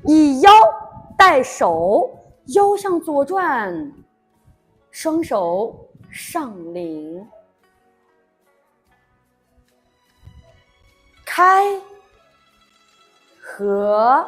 以腰带手，腰向左转，双手上领，开合，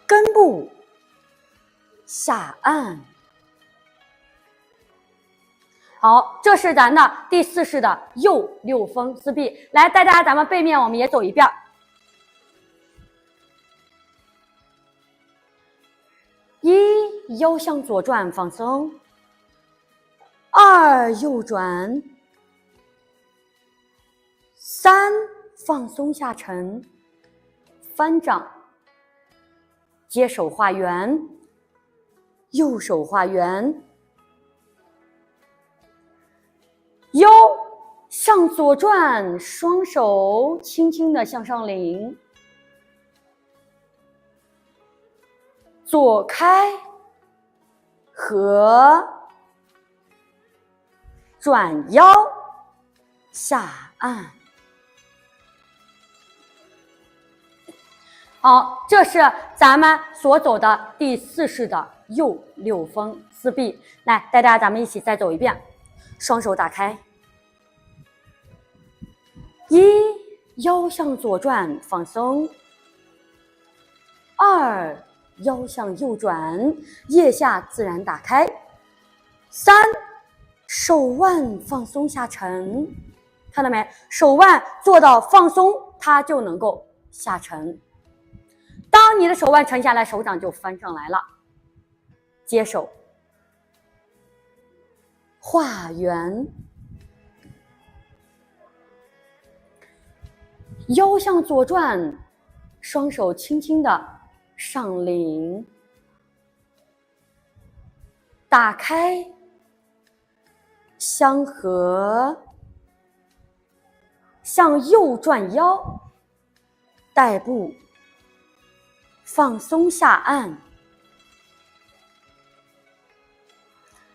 根部下按。好，这是咱的第4式的右六风四臂。来，大家咱们背面我们也走一遍。1，腰向左转放松；2，右转；3，放松下沉，翻掌，接手画圆，右手画圆，腰向左转，双手轻轻的向上领，左开合，转腰下按。好，这是咱们所走的第4式的右六风四臂。来，大家咱们一起再走一遍。双手打开，1，腰向左转放松；2，腰向右转，腋下自然打开；3，手腕放松下沉，看到没？手腕做到放松，它就能够下沉。当你的手腕沉下来，手掌就翻上来了，接手画圆，腰向左转，双手轻轻的上领，打开相合，向右转腰，带步放松下按。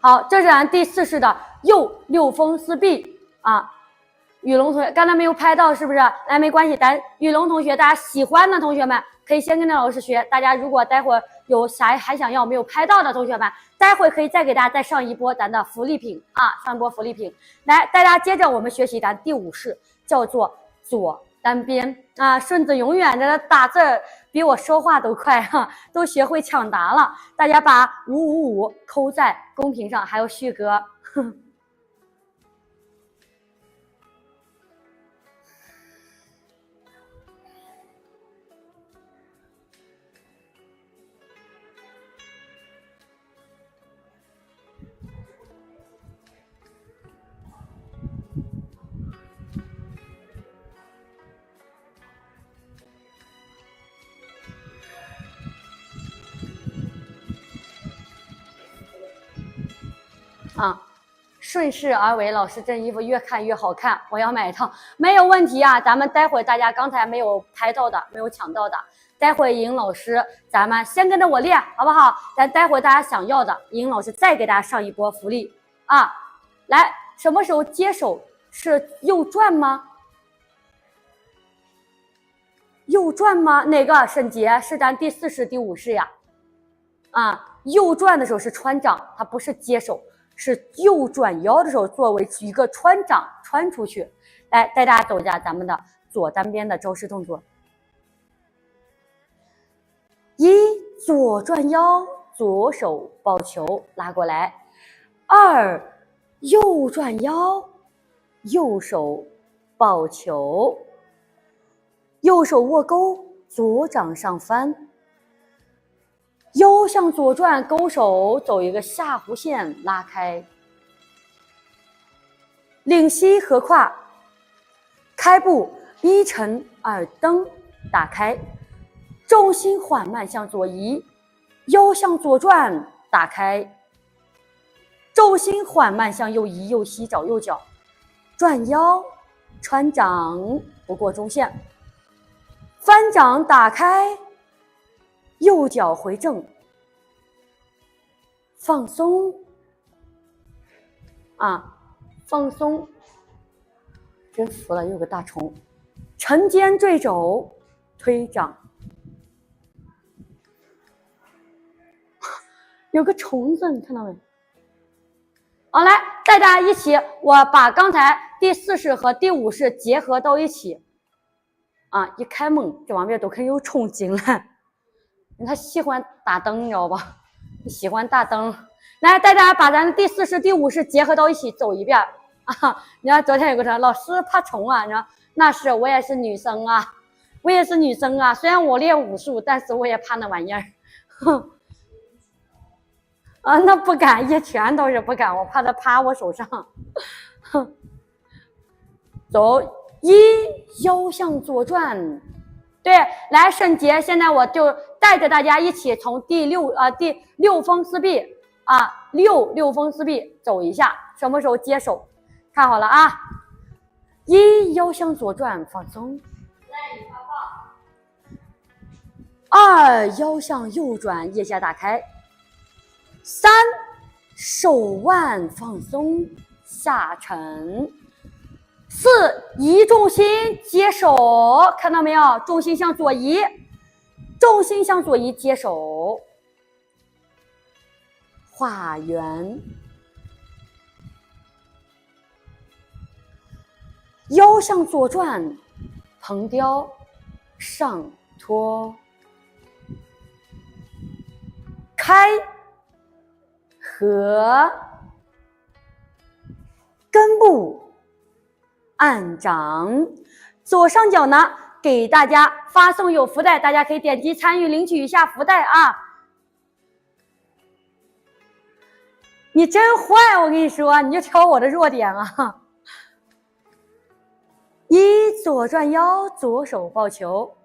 好，这是咱第4式的右六风四臂啊。雨龙同学刚才没有拍到，是不是？来，没关系，咱雨龙同学，大家喜欢的同学们可以先跟着老师学。大家如果待会儿有还想要没有拍到的同学们，待会可以再给大家再上一波咱的福利品啊，上一波福利品。来，大家接着我们学习咱第5式，叫做左单边啊。顺子永远的打字比我说话都快哈，都学会抢答了。大家把555扣在公屏上，还有旭哥。顺势而为，老师这衣服越看越好看，我要买一套，没有问题啊。咱们待会大家刚才没有拍到的，没有抢到的，待会尹老师咱们先跟着我练，好不好？咱待会大家想要的，尹老师再给大家上一波福利啊！来，什么时候接手？是右转吗？右转吗？哪个？沈杰是咱第4式、第5式呀？啊，右转的时候是穿掌，它不是接手。是右转腰的时候，作为一个穿掌穿出去。来，带大家走一下咱们的左单边的招式动作。1，左转腰，左手抱球拉过来；2，右转腰，右手抱球，右手握钩，左掌上翻。腰向左转，勾手走一个下弧线拉开，领膝合胯，开步1沉2蹬打开，重心缓慢向左移，腰向左转打开，重心缓慢向右移，右膝找右脚，转腰穿掌不过中线，翻掌打开，右脚回正，放松啊，放松，真服了，又有个大虫，沉肩坠肘，推掌有个虫子，你看到没？好，来带大家一起，我把刚才第4式和第5式结合到一起。啊，一开门，这旁边都可以有虫进来。他喜欢大灯，你知道吧？喜欢大灯。来，带大家把咱的第4式、第5式结合到一起走一遍啊！你看昨天有个人老师怕虫啊，你说那是我也是女生啊，我也是女生啊。虽然我练武术，但是我也怕那玩意儿。哼。啊，那不敢，一拳倒是不敢，我怕它趴我手上。哼，走，腰向左转。对，来沈杰，现在我就带着大家一起从第六风四臂啊，六风四臂走一下，什么时候接手？看好了啊！1腰向左转，放松。2腰向右转，腋下打开。3手腕放松下沉。4移重心接手，看到没有？重心向左移，重心向左移接手，画圆。腰向左转，横雕上托，开合，根部按掌。左上角呢给大家发送有福袋，大家可以点击参与领取一下福袋啊。你真坏，我跟你说，你就挑我的弱点啊。1左转腰，左手抱球。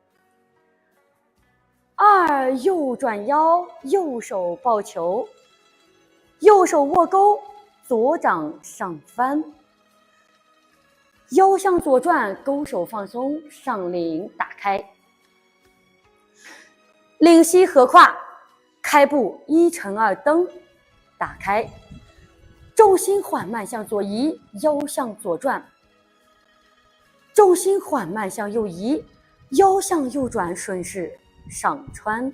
2右转腰，右手抱球，右手握钩，左掌上翻。腰向左转，勾手放松，上领打开。领膝合胯，开步1×2蹬，打开。重心缓慢向左移，腰向左转。重心缓慢向右移，腰向右转，顺势上穿。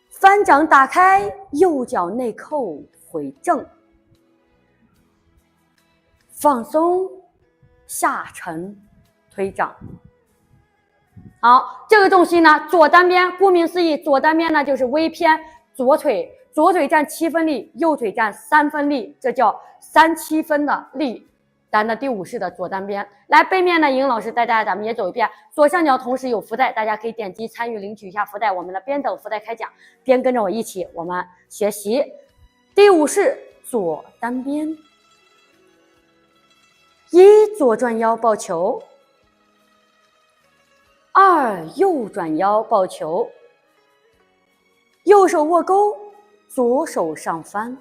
翻掌打开，右脚内扣回正。放松下沉推掌。好，这个重心呢，左单边顾名思义，左单边呢就是微偏左腿，左腿占7分力，右腿占3分力，这叫3-7分的力。咱的第5式的左单边，来背面呢，莹老师带大家咱们也走一遍。左上角同时有福袋，大家可以点击参与领取一下福袋。我们的边等福袋开讲，边跟着我一起我们学习第5式左单边。1左转腰抱球，2右转腰抱球，右手握钩，左手上翻。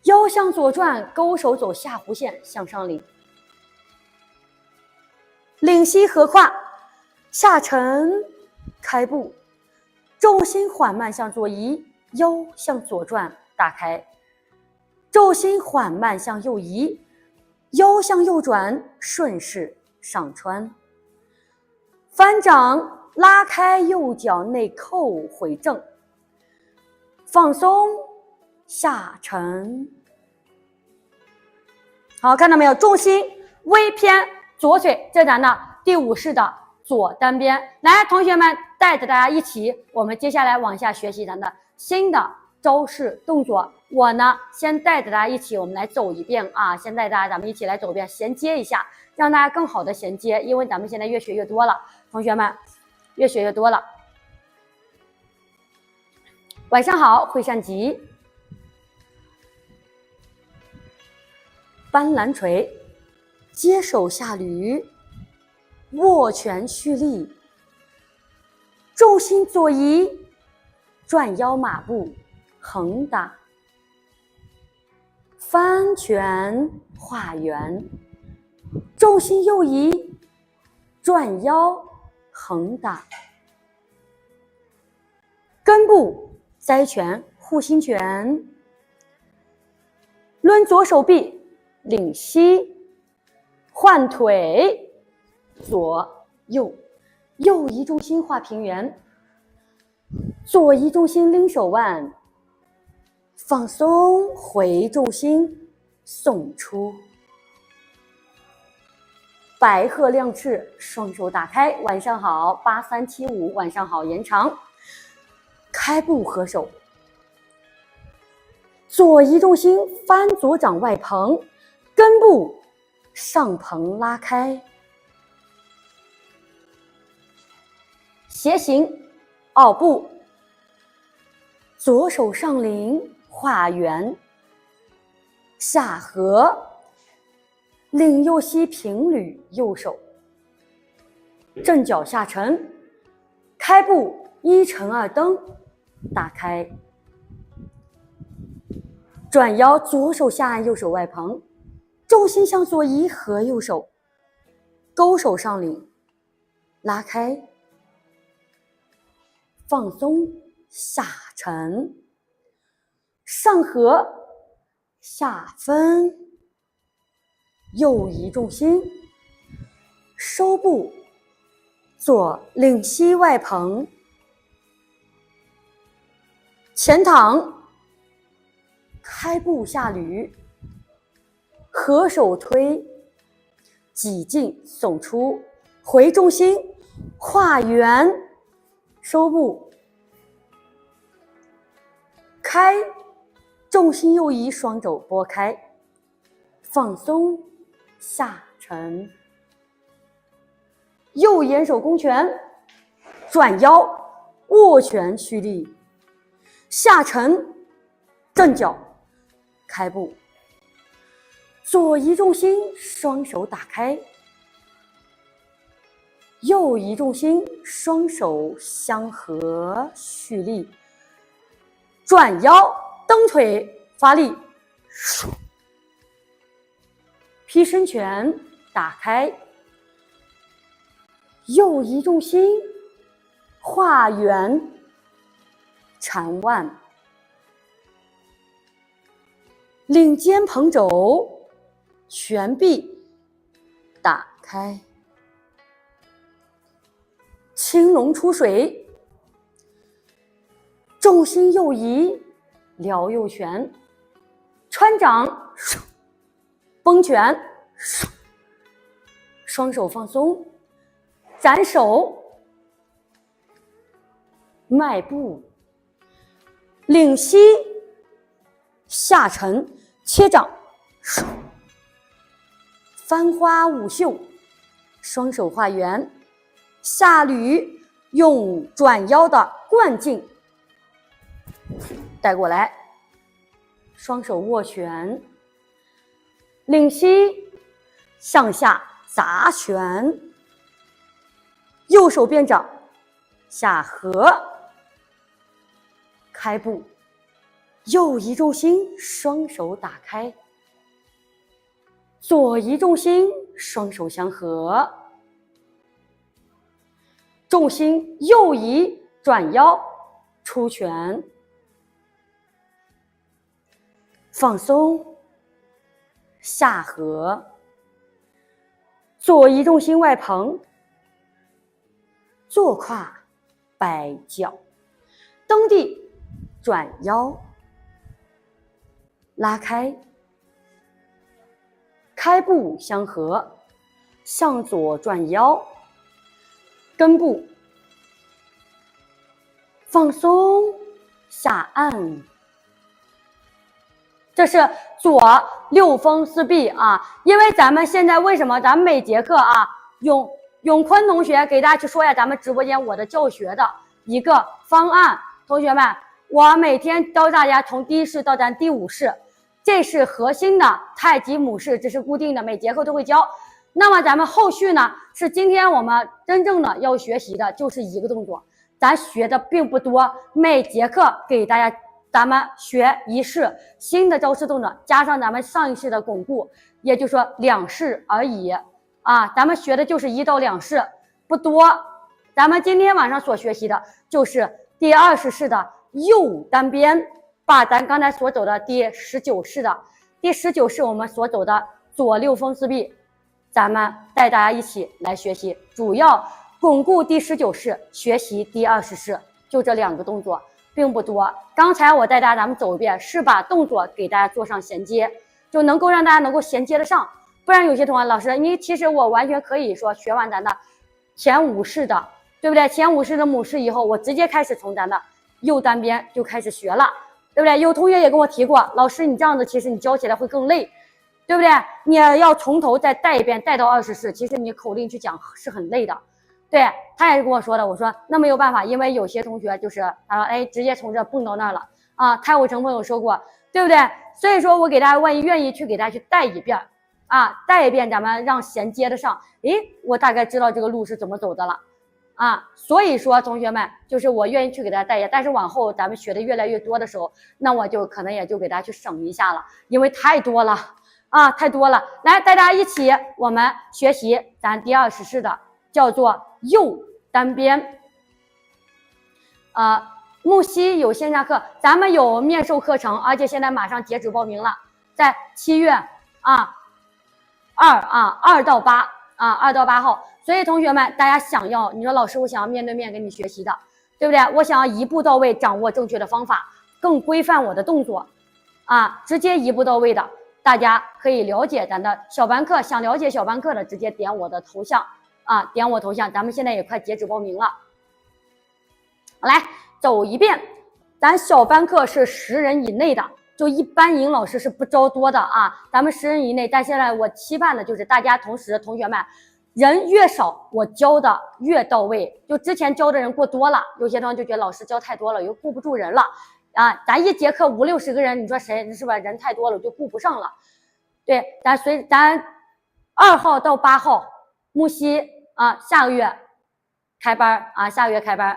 腰向左转，勾手走下弧线向上领。领膝合胯，下沉开步，重心缓慢向左移，腰向左转打开。重心缓慢向右移，腰向右转，顺势上穿。翻掌拉开右脚内扣回正。放松下沉。好，看到没有？重心微偏左腿，这咱的第5式的左单边。来，同学们带着大家一起，我们接下来往下学习咱的新的招式动作。我呢，先带着大家一起，我们来走一遍啊！先带大家咱们一起来走一遍，衔接一下，让大家更好的衔接，因为咱们现在越学越多了，同学们越学越多了。晚上好，会善吉。搬蓝锤，接手下捋，握拳蓄力，重心左移，转腰马步横打，翻拳画圆，重心右移，转腰横打，根部栽拳护心拳，抡左手臂，领膝，换腿，左右，右移重心画平圆，左移重心拎手腕，放松，回重心，送出。白鹤亮翅，双手打开。晚上好，8375，晚上好，延长。开步合手，左移重心，翻左掌外蓬，根部上蓬拉开。斜行奥步，左手上领画圆，下合，领右膝平捋右手，正脚下沉，开步一沉二蹬，打开，转腰，左手下按，右手外蓬，重心向左移，合右手，勾手上领，拉开，放松，下沉，上合，下分，右移重心，收步，左领膝外蓬，前躺，开步下捋，合手推，挤进送出，回重心，画圆，收步，开，重心右移，双肘拨开，放松，下沉，右眼手弓拳，转腰，握拳蓄力，下沉，正脚，开步，左移重心，双手打开，右移重心，双手相合，蓄力，转腰，蹬腿，发力，劈身拳，打开，右移重心，画圆，缠腕，领肩捧肘，拳臂打开，青龙出水，重心右移，撩右拳，穿掌，绷拳，双手放松，展手，迈步，领膝，下沉，切掌，翻花舞袖，双手画圆，下捋，用转腰的惯劲带过来，双手握拳，领膝向下砸拳，右手变掌，下合，开步，右移重心，双手打开，左移重心，双手相合，重心右移，转腰，出拳，放松，下合，左移重心外蓬，坐胯摆脚，蹬地转腰，拉开，开步相合，向左转腰，根部放松，下按。这是左六风四臂啊，因为咱们现在为什么咱们每节课啊，永坤同学给大家去说一下咱们直播间我的教学的一个方案。同学们，我每天教大家从第一式到咱第五式，这是核心的太极母式，这是固定的，每节课都会教。那么咱们后续呢，是今天我们真正的要学习的就是一个动作，咱学的并不多，每节课给大家咱们学一式新的招式动作，加上咱们上一式的巩固，也就是说2式而已啊。咱们学的就是1到2式，不多。咱们今天晚上所学习的就是第20式的右单边，把咱刚才所走的第19式的第19式我们所走的左六风四臂，咱们带大家一起来学习，主要巩固第19式，学习第20式。就这2个动作，并不多。刚才我带大家咱们走一遍，是把动作给大家做上衔接，就能够让大家能够衔接得上。不然有些同学老师，你其实我完全可以说学完咱的前5式的，对不对？前5式的母式以后，我直接开始从咱的右单边就开始学了，对不对？有同学也跟我提过，老师你这样子其实你教起来会更累，对不对？你要从头再带一遍，带到20式，其实你口令去讲是很累的。对，他也是跟我说的，我说那没有办法，因为有些同学就是他说哎直接从这蹦到那儿了啊，太武成朋友说过，对不对？所以说我给大家万一愿意去给大家去带一遍啊，带一遍咱们让衔接得上，诶，我大概知道这个路是怎么走的了啊。所以说同学们，就是我愿意去给大家带一下，但是往后咱们学的越来越多的时候，那我就可能也就给大家去省一下了，因为太多了啊，太多了。来，带大家一起我们学习咱第20式的叫做右单边。木西有线下课，咱们有面授课程，而且现在马上截止报名了，在7月2到8号。所以同学们，大家想要，你说老师我想要面对面跟你学习的，对不对？我想要一步到位掌握正确的方法，更规范我的动作啊，直接一步到位的，大家可以了解咱的小班课。想了解小班课的，直接点我的头像啊，点我头像，咱们现在也快截止报名了。来走一遍，咱小班课是10人以内的，就一般营老师是不招多的啊，咱们10人以内。但现在我期盼的就是大家同学们人越少，我教的越到位。就之前教的人过多了，有些同学就觉得老师教太多了，又顾不住人了啊。咱一节课50、60个人，你说谁是吧？人太多了，就顾不上了。对，咱2号到8号，木西啊，下个月开班啊，下个月开班。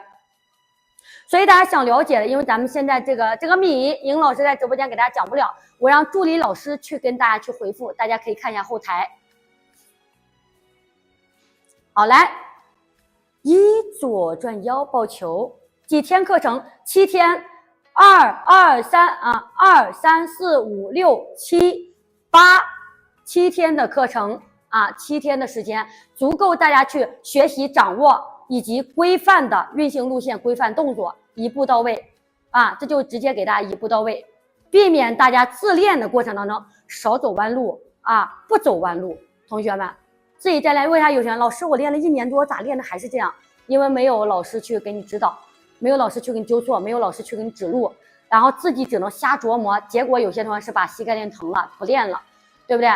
所以大家想了解的，因为咱们现在这个米颖老师在直播间给大家讲不了，我让助理老师去跟大家去回复，大家可以看一下后台。好，来一左转腰抱球，几天课程？7天，2、3、4、5、6、7、8， 7天的课程啊，7天的时间足够大家去学习掌握以及规范的运行路线、规范动作，一步到位啊，这就直接给大家一步到位，避免大家自练的过程当中少走弯路啊，不走弯路，同学们。自己再来，为啥有些人老师我练了1年多，咋练的还是这样？因为没有老师去给你指导，没有老师去给你纠错，没有老师去给你指路，然后自己只能瞎琢磨，结果有些同学是把膝盖练疼了，不练了，对不对？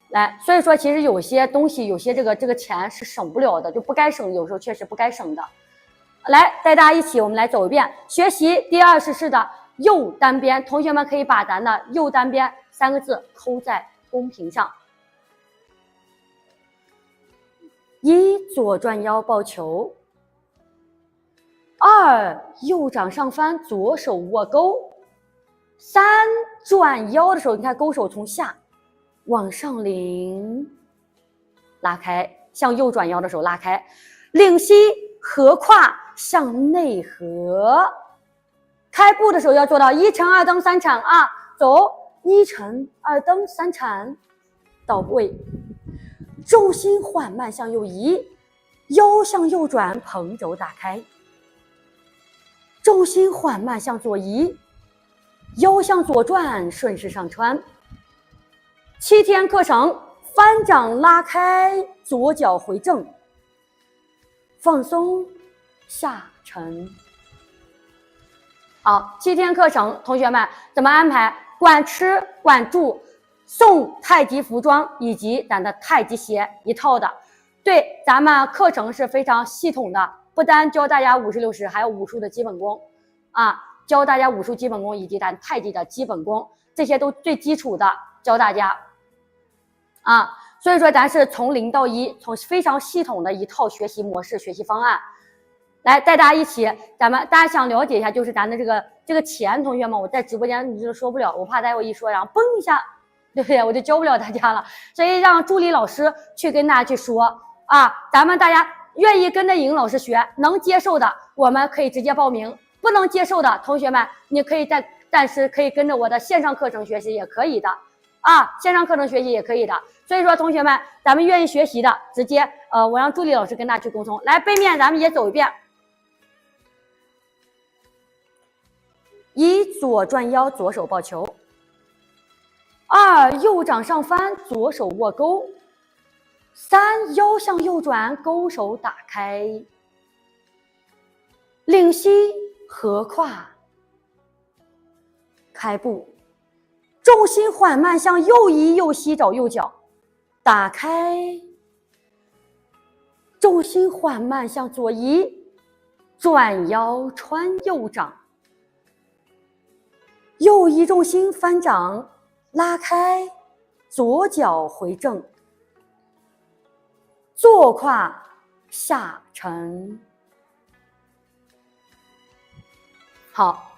来，所以说其实有些东西，有些这个钱是省不了的，就不该省，有时候确实不该省的。来，带大家一起我们来走一遍，学习第20式的右单边，同学们可以把咱的右单边3个字扣在公屏上。1左转腰抱球，2右掌上翻，左手握钩，3转腰的时候，你看勾手从下往上领，拉开，向右转腰的时候拉开，领膝合胯向内合，开步的时候要做到1沉2蹬3铲啊，走1沉2蹬3铲，到位。重心缓慢向右移，腰向右转，蓬肘打开。重心缓慢向左移，腰向左转，顺势上穿。7天课程，翻掌拉开，左脚回正，放松下沉。好，7天课程，同学们怎么安排？管吃管住，送太极服装以及咱的太极鞋一套的。对，咱们课程是非常系统的，不单教大家50、60，还有武术的基本功啊，教大家武术基本功以及咱太极的基本功，这些都最基础的教大家啊。所以说咱是从0到1，从非常系统的一套学习模式、学习方案。来带大家一起，大家想了解一下，就是咱的这个钱，同学们，我在直播间你就说不了，我怕待会一说，然后嘣一下，对不对？我就教不了大家了，所以让助理老师去跟大家去说啊，咱们大家愿意跟着颖老师学，能接受的我们可以直接报名，不能接受的同学们，你可以暂时可以跟着我的线上课程学习也可以的啊，线上课程学习也可以的。所以说同学们，咱们愿意学习的，直接我让助理老师跟大家去沟通。来，背面咱们也走一遍。1左转腰，左手抱球。2右掌上翻，左手握钩。3腰向右转，勾手打开。领膝合胯，开步，重心缓慢向右移，右膝找右脚，打开。重心缓慢向左移，转腰穿右掌，右移重心翻掌，拉开，左脚回正，坐胯下沉。好，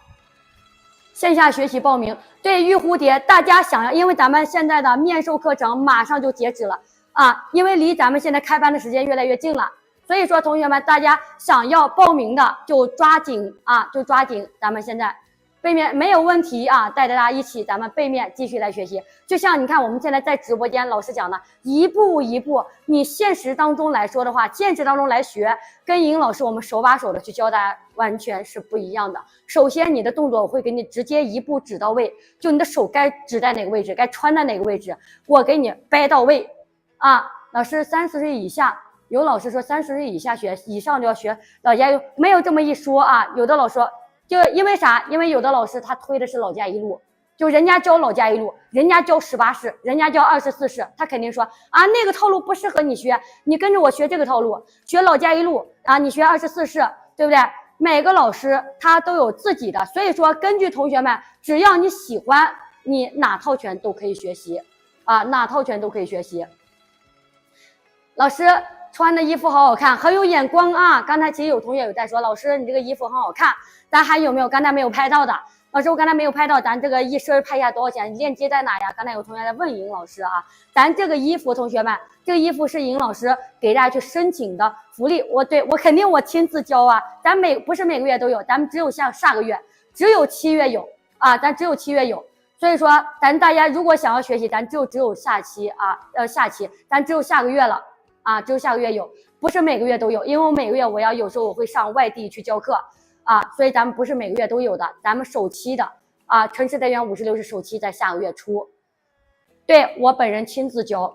线下学习报名。对玉蝴蝶，大家想要，因为咱们现在的面授课程马上就截止了啊，因为离咱们现在开班的时间越来越近了，所以说同学们，大家想要报名的就抓紧啊，就抓紧，咱们现在背面没有问题啊，带着大家一起咱们背面继续来学习。就像你看我们现在在直播间老师讲的，一步一步，你现实当中来说的话，现实当中来学，跟尹老师我们手把手的去教大家完全是不一样的。首先你的动作我会给你直接一步指到位，就你的手该指在哪个位置，该穿在哪个位置，我给你掰到位啊。老师30岁以下，有老师说30岁以下学，以上就要学，老家有没有这么一说啊？有的老师就因为啥？因为有的老师他推的是老家一路，就人家教老家一路，人家教18式，人家教24式，他肯定说啊那个套路不适合你学，你跟着我学这个套路，学老家一路啊，你学24式，对不对？每个老师他都有自己的，所以说根据同学们，只要你喜欢，你哪套拳都可以学习啊，哪套拳都可以学习。老师穿的衣服好好看，很有眼光啊！刚才其实有同学有在说，老师你这个衣服很好看，咱还有没有刚才没有拍到的？老师我刚才没有拍到，咱这个一身拍下多少钱？链接在哪呀？刚才有同学在问尹老师啊，咱这个衣服，同学们，这个衣服是尹老师给大家去申请的福利，我肯定我亲自教啊，咱不是每个月都有，咱们只有像下个月，只有7月有啊，咱只有7月有。所以说，咱大家如果想要学习，咱只有下期啊，下期，咱只有下个月了。啊，只有下个月有，不是每个月都有，因为我每个月有时候我会上外地去教课啊，所以咱们不是每个月都有的，咱们首期的啊，城市单元56是首期在下个月初，对我本人亲自教